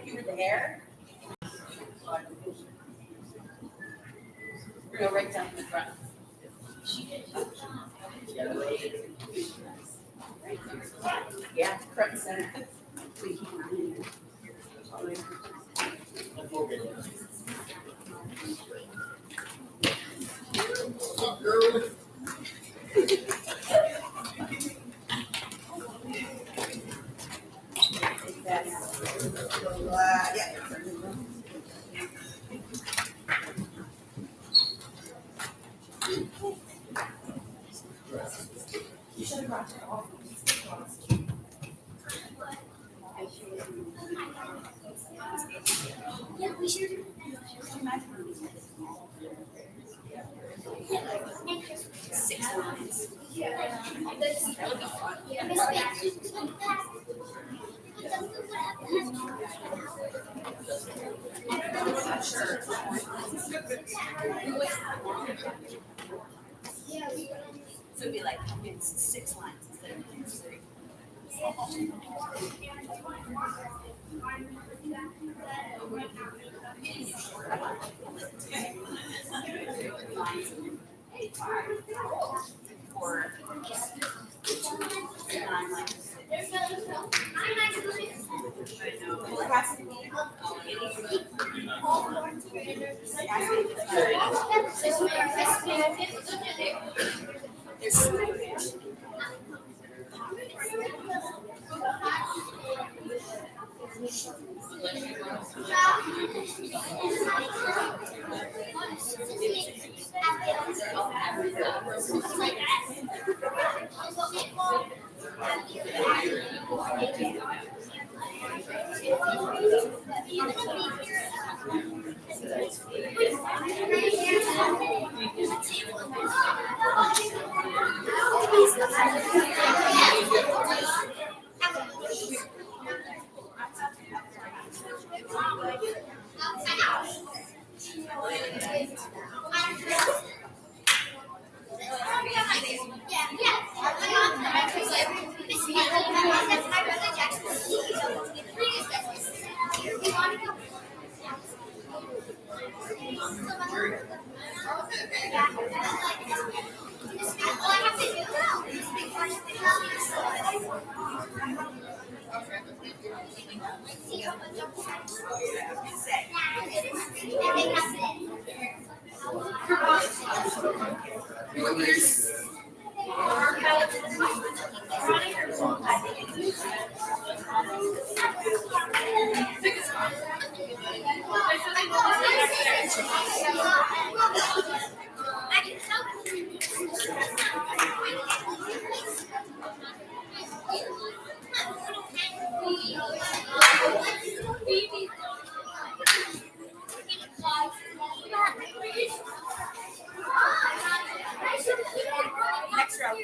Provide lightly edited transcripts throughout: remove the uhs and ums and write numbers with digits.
You were there. We're gonna right down the front. Yeah, front and center. Yeah. You should have brought it off. Yeah, we should. Six lines. So it'd be like it's 6 lines instead of 3. Or 9 lines. Well, it has to be. Next row.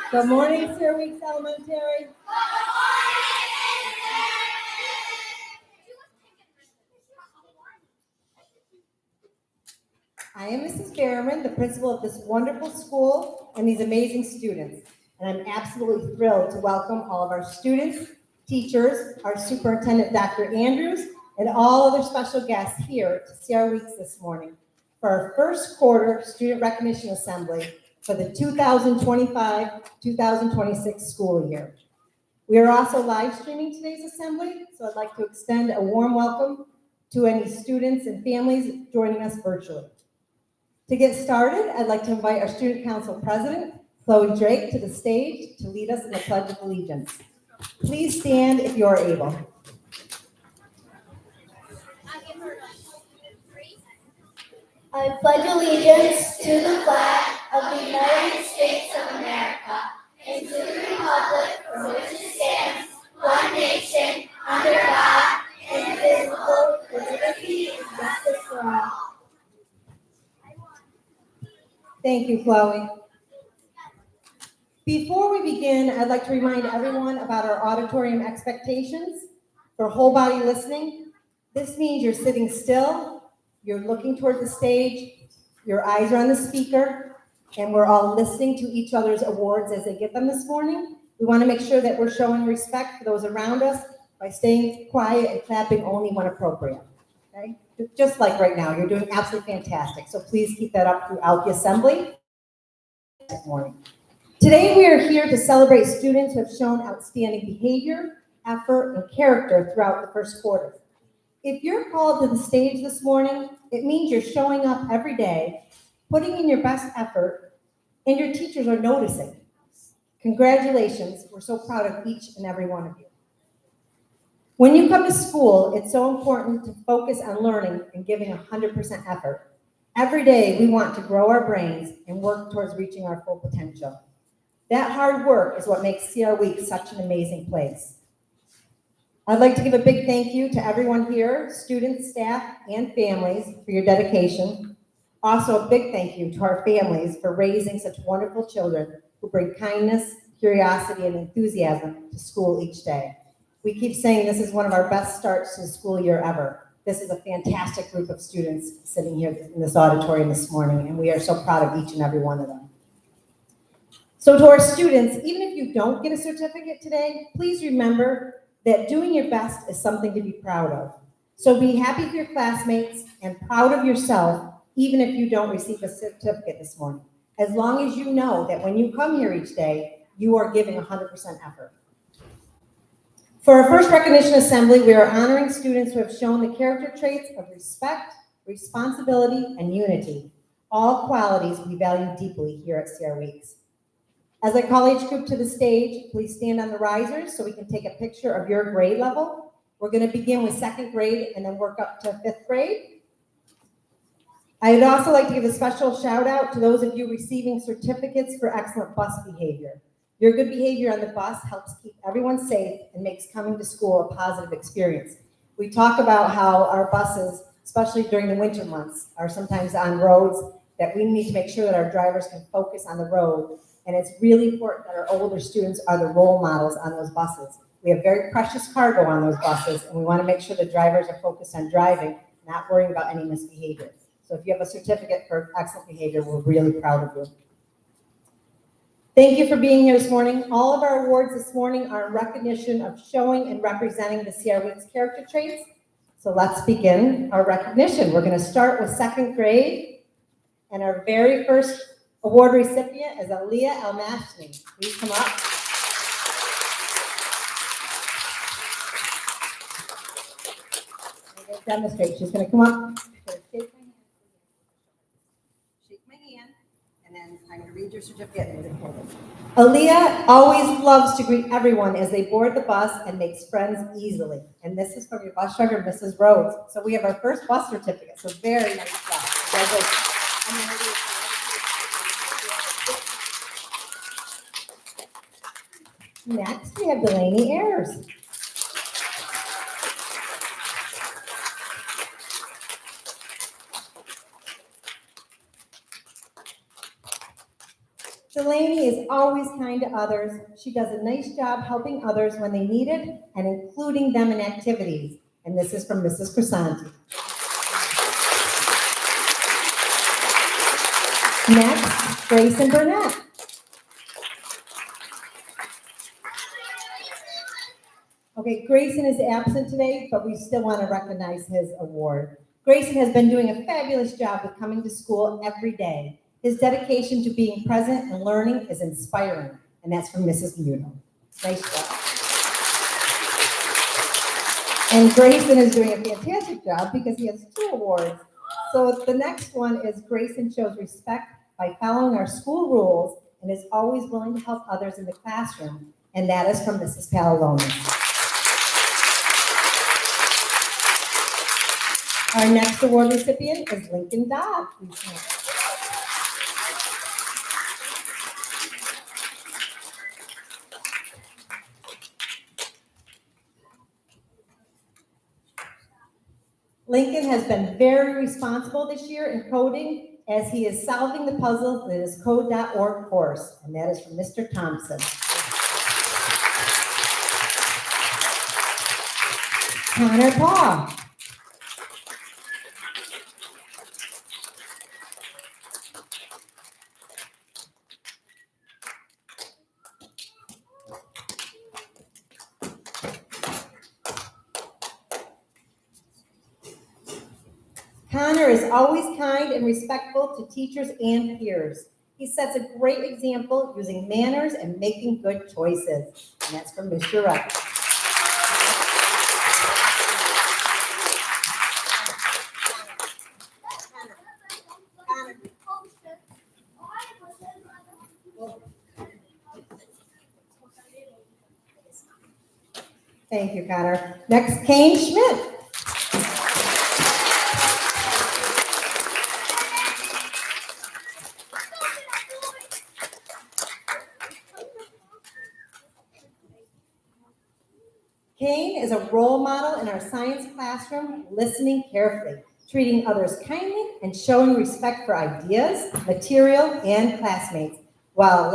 Good morning, Sierra Weeks Elementary. I am Mrs. Behrman, the principal of this wonderful school and these amazing students. And I'm absolutely thrilled to welcome all of our students, teachers, our superintendent, Dr. Andrews, and all other special guests here to Sierra Weeks this morning for our first quarter student recognition assembly for the 2025-2026 school year. We are also live streaming today's assembly, so I'd like to extend a warm welcome to any students and families joining us virtually. To get started, I'd like to invite our Student Council President, Chloe Drake, to the stage to lead us in the Pledge of Allegiance. Please stand if you are able. I pledge allegiance to the flag of the United States of America and to the republic for which it stands, one nation, under God, indivisible, with liberty and justice for all. Thank you, Chloe. Before we begin, I'd like to remind everyone about our auditorium expectations. For whole body listening, this means you're sitting still, you're looking toward the stage, your eyes are on the speaker, and we're all listening to each other's awards as they get them this morning. We want to make sure that we're showing respect for those around us by staying quiet and clapping only when appropriate. Okay? Just like right now, you're doing absolutely fantastic. So please keep that up throughout the assembly this morning. Today we are here to celebrate students who have shown outstanding behavior, effort, and character throughout the first quarter. If you're called to the stage this morning, it means you're showing up every day, putting in your best effort, and your teachers are noticing. Congratulations, we're so proud of each and every one of you. When you come to school, it's so important to focus on learning and giving 100% effort. Every day we want to grow our brains and work towards reaching our full potential. That hard work is what makes Sierra Week such an amazing place. I'd like to give a big thank you to everyone here, students, staff, and families for your dedication. Also, a big thank you to our families for raising such wonderful children who bring kindness, curiosity, and enthusiasm to school each day. We keep saying this is one of our best starts to the school year ever. This is a fantastic group of students sitting here in this auditorium this morning, and we are so proud of each and every one of them. So to our students, even if you don't get a certificate today, please remember that doing your best is something to be proud of. So be happy for your classmates and proud of yourself, even if you don't receive a certificate this morning, as long as you know that when you come here each day, you are giving 100% effort. For our first recognition assembly, we are honoring students who have shown the character traits of respect, responsibility, and unity, all qualities we value deeply here at Sierra Weeks. As I call each group to the stage, please stand on the risers so we can take a picture of your grade level. We're going to begin with second grade and then work up to fifth grade. I would also like to give a special shout out to those of you receiving certificates for excellent bus behavior. Your good behavior on the bus helps keep everyone safe and makes coming to school a positive experience. We talk about how our buses, especially during the winter months, are sometimes on roads that we need to make sure that our drivers can focus on the road. And it's really important that our older students are the role models on those buses. We have very precious cargo on those buses, and we want to make sure the drivers are focused on driving, not worrying about any misbehavior. So if you have a certificate for excellent behavior, we're really proud of you. Thank you for being here this morning. All of our awards this morning are in recognition of showing and representing the Sierra Weeks character traits. So let's begin our recognition. We're going to start with second grade, and our very first award recipient is Aaliyah El-Mashni. Please come up. I'm going to demonstrate. She's going to come up. Shake my hand, and then I'm going to read your certificate and hold it. Aaliyah always loves to greet everyone as they board the bus and makes friends easily. And this is from your bus driver, Mrs. Rhodes. So we have our first bus certificate. So very nice job. Congratulations. Next, we have Delaney Ayers. Delaney is always kind to others. She does a nice job helping others when they need it and including them in activities. And this is from Mrs. Crisanti. Next, Grayson Burnett. Okay, Grayson is absent today, but we still want to recognize his award. Grayson has been doing a fabulous job with coming to school every day. His dedication to being present and learning is inspiring, and that's from Mrs. Muno. Nice job. And Grayson is doing a fantastic job because he has 2 awards. So the next one is Grayson shows respect by following our school rules and is always willing to help others in the classroom, and that is from Mrs. Palalonis. Our next award recipient is Lincoln Dodd. Please stand. Lincoln has been very responsible this year in coding as he is solving the puzzle in his code.org course, and that is from Mr. Thompson. Connor Paul. Connor is always kind and respectful to teachers and peers. He sets a great example using manners and making good choices. And that's from Mr. Reck. Thank you, Connor. Next, Kane Schmidt. Kane is a role model in our science classroom, listening carefully, treating others kindly, and showing respect for ideas, material, and classmates, while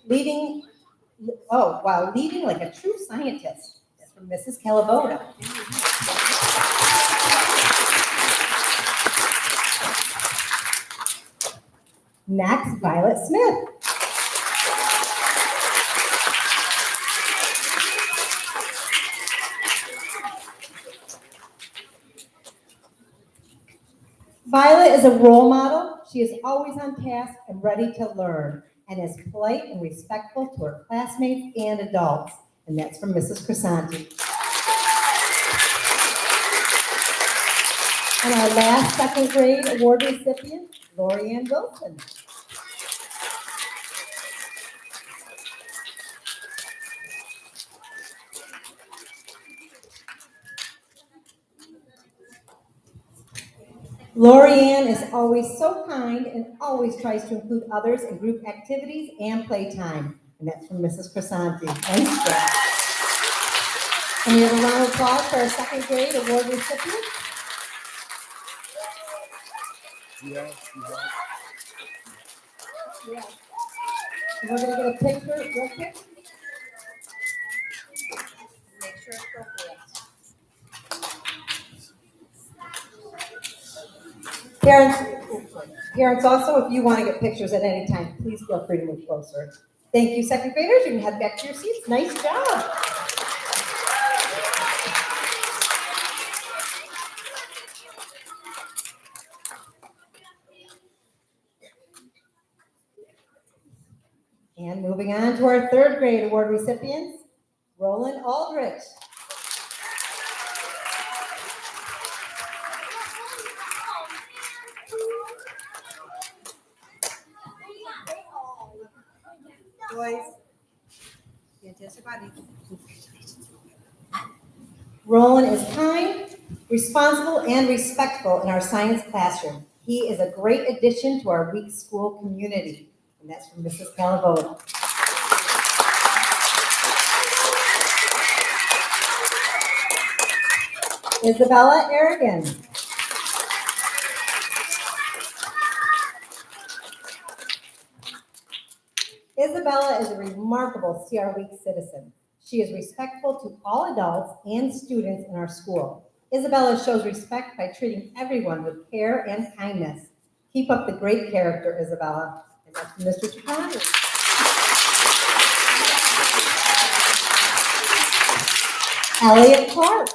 leading like a true scientist. That's from Mrs. Calavoda. Next, Violet Smith. Violet is a role model. She is always on task and ready to learn, and is polite and respectful to her classmates and adults. And that's from Mrs. Crisanti. And our last second grade award recipient, Lorianne Wilson. Lorianne is always so kind and always tries to include others in group activities and playtime. And that's from Mrs. Crisanti. Nice job. And we have a round of applause for our second grade award recipient. Yeah. We're going to get a picture real quick. Make sure it's appropriate. Parents also, if you want to get pictures at any time, please feel free to move closer. Thank you, second graders. You can head back to your seats. Nice job. And moving on to our third grade award recipients, Roland Aldrich. Boys, Roland is kind, responsible, and respectful in our science classroom. He is a great addition to our weak school community. And that's from Mrs. Calavoda. Isabella Aragon. Isabella is a remarkable CR Week citizen. She is respectful to all adults and students in our school. Isabella shows respect by treating everyone with care and kindness. Keep up the great character, Isabella. And that's from Mr. Chicano. Elliot Clark.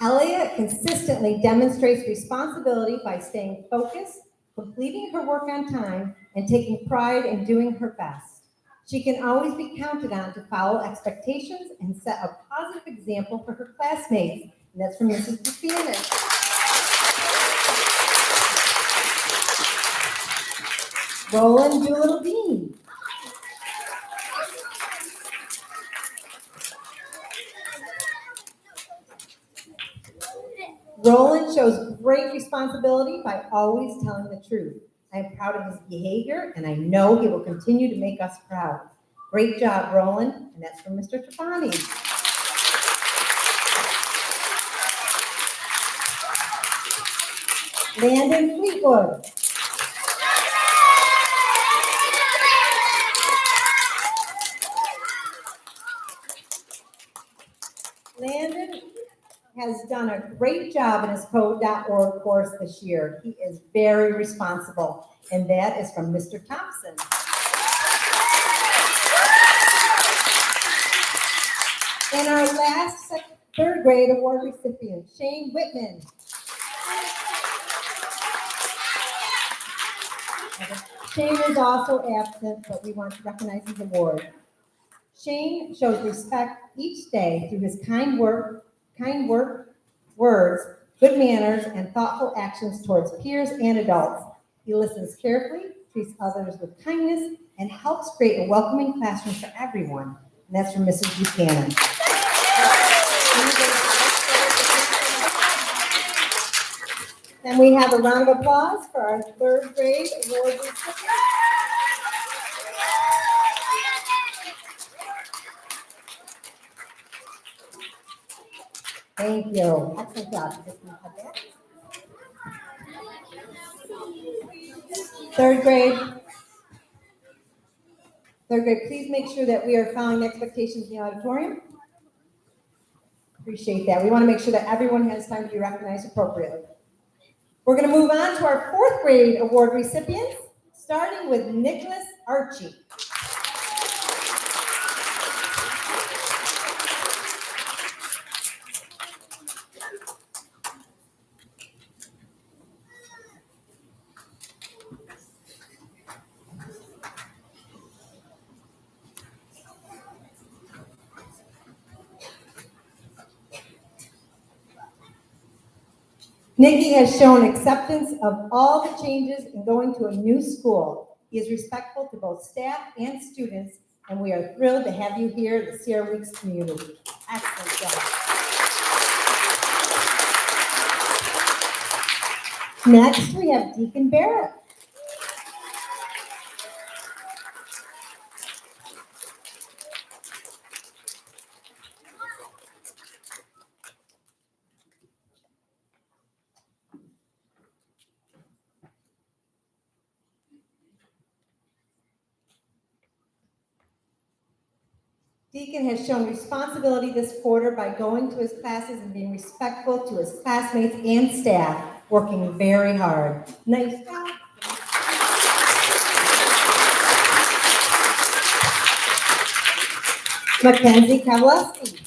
Elliot consistently demonstrates responsibility by staying focused, completing her work on time, and taking pride in doing her best. She can always be counted on to follow expectations and set a positive example for her classmates. And that's from Mrs. Buchanan. Roland Doolittle Dean. Roland shows great responsibility by always telling the truth. I am proud of his behavior, and I know he will continue to make us proud. Great job, Roland, and that's from Mr. Trapani. Landon Fleetwood. Landon has done a great job in his Code.org course this year. He is very responsible, and that is from Mr. Thompson. And our last third grade award recipient, Shane Whitman. Shane is also absent, but we want to recognize his award. Shane shows respect each day through his kind words, good manners, and thoughtful actions towards peers and adults. He listens carefully, treats others with kindness, and helps create a welcoming classroom for everyone. And that's from Mrs. Buchanan. And we have a round of applause for our third grade award recipient. Thank you. Excellent job. Third grade, please make sure that we are following expectations in the auditorium. Appreciate that. We want to make sure that everyone has time to be recognized appropriately. We're going to move on to our fourth grade award recipients, starting with Nicholas Archie. Nikki has shown acceptance of all the changes in going to a new school. He is respectful to both staff and students, and we are thrilled to have you here in the Sierra Weeks community. Excellent job. Next, we have Deacon Barrett. Deacon has shown responsibility this quarter by going to his classes and being respectful to his classmates and staff, working very hard. Nice job. Mackenzie Kowalski.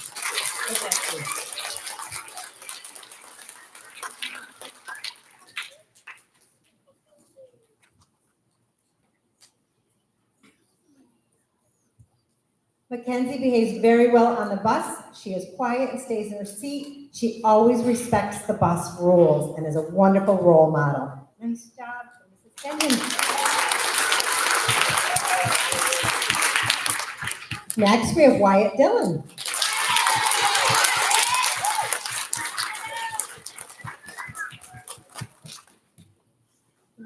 Mackenzie behaves very well on the bus. She is quiet and stays in her seat. She always respects the bus rules and is a wonderful role model. Nice job, Mrs. Kenyon. Next, we have Wyatt Dillon.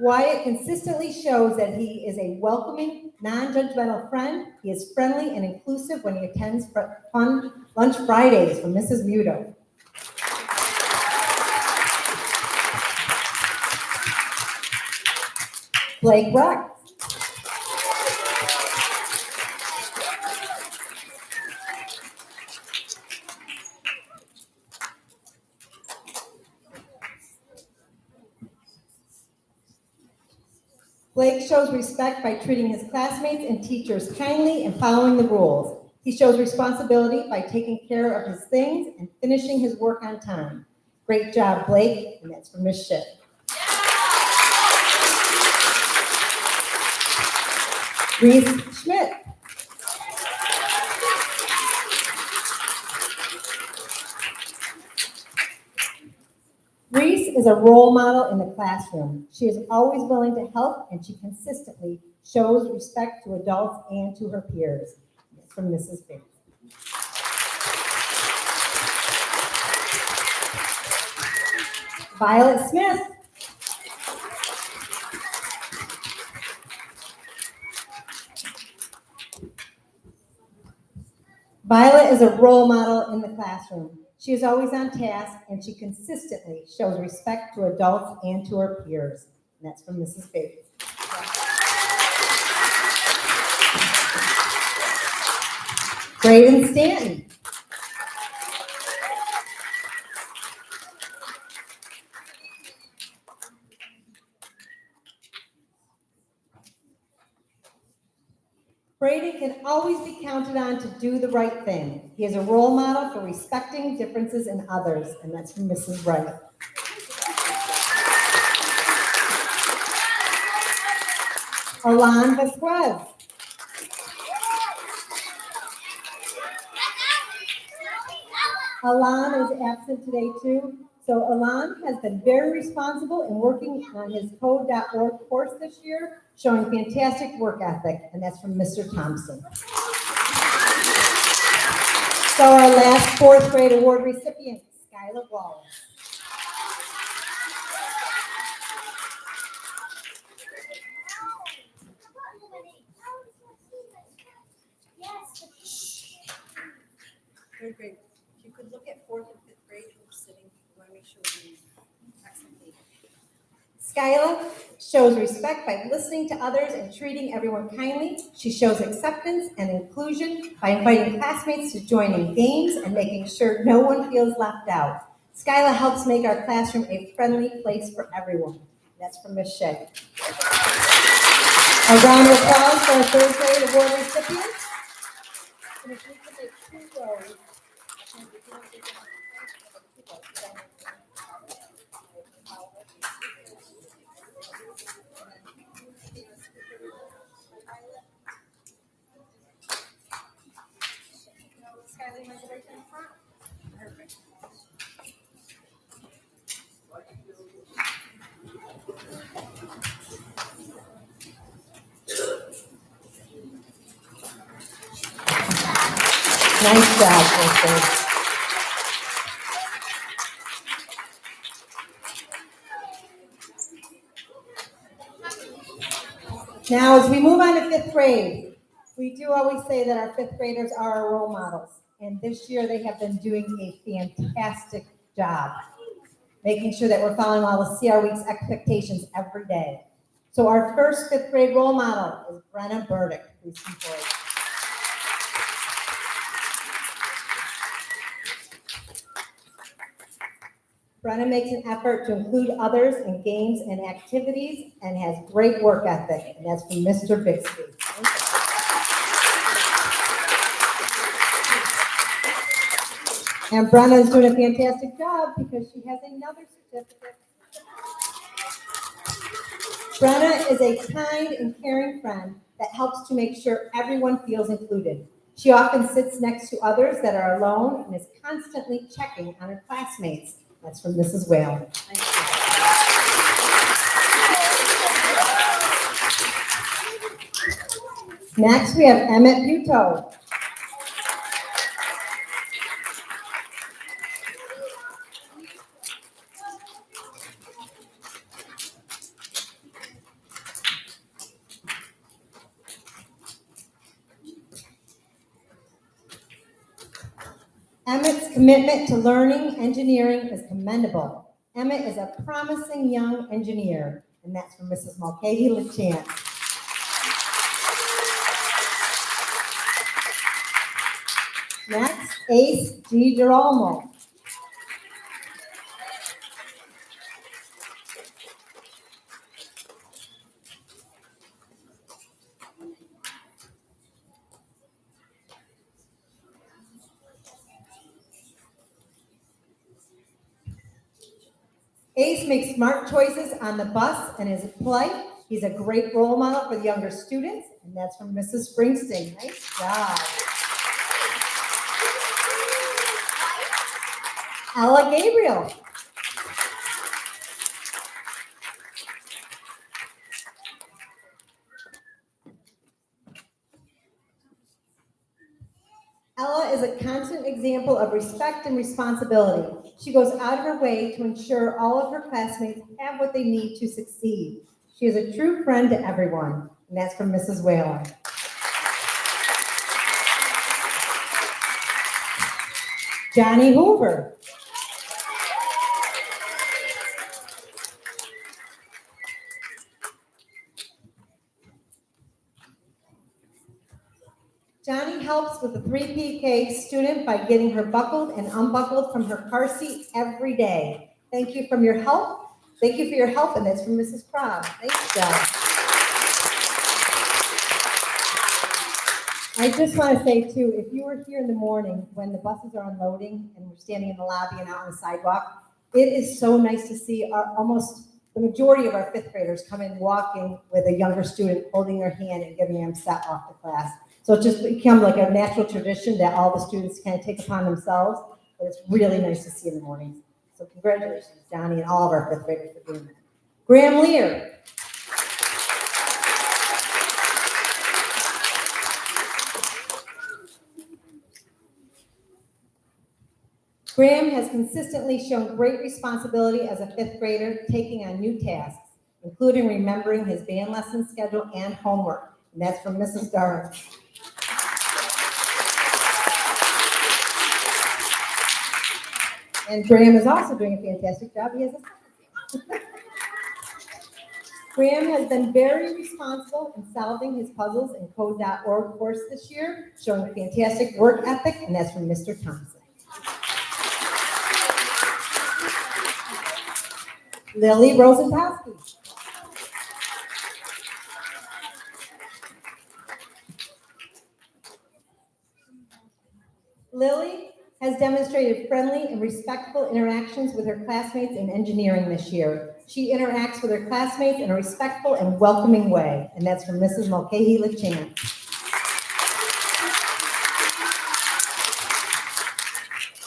Wyatt consistently shows that he is a welcoming, non-judgmental friend. He is friendly and inclusive when he attends fun Lunch Fridays from Mrs. Muto. Blake Rex. Blake shows respect by treating his classmates and teachers kindly and following the rules. He shows responsibility by taking care of his things and finishing his work on time. Great job, Blake, and that's from Ms. Schiff. Reese Schmidt. Reese is a role model in the classroom. She is always willing to help, and she consistently shows respect to adults and to her peers. That's from Mrs. Bates. Violet Smith. Violet is a role model in the classroom. She is always on task, and she consistently shows respect to adults and to her peers. And that's from Mrs. Bates. Braden Stanton. Braden can always be counted on to do the right thing. He is a role model for respecting differences in others, and that's from Mrs. Wright. Alan Vasquez. Alan is absent today too. So Alan has been very responsible in working on his code.org course this year, showing fantastic work ethic, and that's from Mr. Thompson. So our last fourth grade award recipient, Skylar Wallace. Third grade. If you could look at fourth and fifth grade who's sitting, we want to make sure we excellently. Skyla shows respect by listening to others and treating everyone kindly. She shows acceptance and inclusion by inviting classmates to join in games and making sure no one feels left out. Skyla helps make our classroom a friendly place for everyone. That's from Ms. Shea. A round of applause for our third grade award recipients. And if we could make 2 rows. Nice job, Kristen. Now, as we move on to fifth grade, we do always say that our fifth graders are our role models. And this year they have been doing a fantastic job, making sure that we're following all the CR Week's expectations every day. So our first fifth grade role model is Brenna Burdick. Please come forward. Brenna makes an effort to include others in games and activities and has great work ethic, and that's from Mr. Bixby. And Brenna is doing a fantastic job because she has another certificate. Brenna is a kind and caring friend that helps to make sure everyone feels included. She often sits next to others that are alone and is constantly checking on her classmates. That's from Mrs. Whale. Next, we have Emmett Buto. Emmett's commitment to learning engineering is commendable. Emmett is a promising young engineer, and that's from Mrs. Mulcahy LaChance. Next, Ace G. Girolamo. Ace makes smart choices on the bus and is polite. He's a great role model for the younger students, and that's from Mrs. Springsteen. Nice job. Ella Gabriel. Ella is a constant example of respect and responsibility. She goes out of her way to ensure all of her classmates have what they need to succeed. She is a true friend to everyone, and that's from Mrs. Whalen. Johnny Hoover. Johnny helps with the 3PK student by getting her buckled and unbuckled from her car seat every day. Thank you for your help. Thank you for your help, and that's from Mrs. Crabb. Thanks, John. I just want to say too, if you were here in the morning when the buses are unloading and we're standing in the lobby and out on the sidewalk, it is so nice to see almost the majority of our fifth graders come in walking with a younger student holding their hand and giving them set off to class. So it's just become like a natural tradition that all the students kind of take upon themselves, but it's really nice to see in the mornings. So congratulations, Johnny, and all of our fifth graders for doing that. Graham Lear. Graham has consistently shown great responsibility as a fifth grader, taking on new tasks, including remembering his band lesson schedule and homework. And that's from Mrs. Darn. And Graham is also doing a fantastic job. He has a Graham has been very responsible in solving his puzzles in Code.org course this year, showing a fantastic work ethic, and that's from Mr. Thompson. Lily Rosentowski. Lily has demonstrated friendly and respectful interactions with her classmates in engineering this year. She interacts with her classmates in a respectful and welcoming way, and that's from Mrs. Mulcahy LaChance.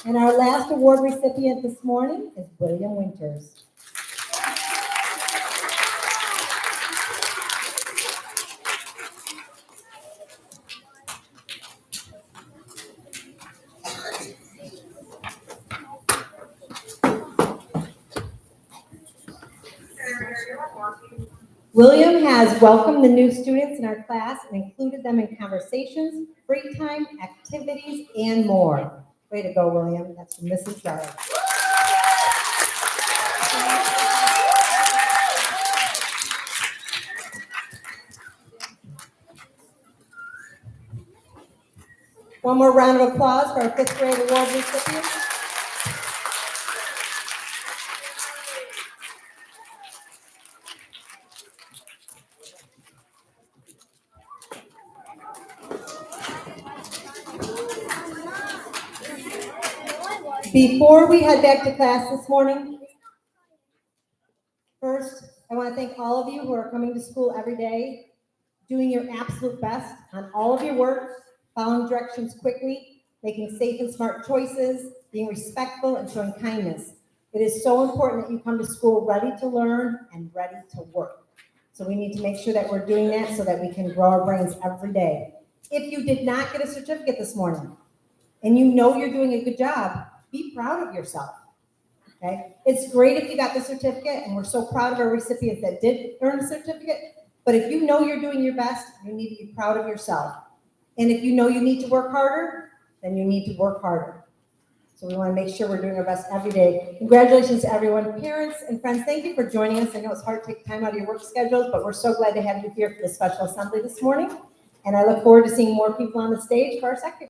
And our last award recipient this morning is William Winters. William has welcomed the new students in our class and included them in conversations, free time, activities, and more. Way to go, William. That's from Mrs. Dark. One more round of applause for our fifth grade award recipients. Before we head back to class this morning, first, I want to thank all of you who are coming to school every day, doing your absolute best on all of your work, following directions quickly, making safe and smart choices, being respectful, and showing kindness. It is so important that you come to school ready to learn and ready to work. So we need to make sure that we're doing that so that we can grow our brains every day. If you did not get a certificate this morning, and you know you're doing a good job, be proud of yourself, okay? It's great if you got the certificate, and we're so proud of our recipients that did earn a certificate, but if you know you're doing your best, you need to be proud of yourself. And if you know you need to work harder, then you need to work harder. So we want to make sure we're doing our best every day. Congratulations to everyone. Parents and friends, thank you for joining us. I know it's hard to take time out of your work schedules, but we're so glad to have you here for the special assembly this morning. And I look forward to seeing more people on the stage for our second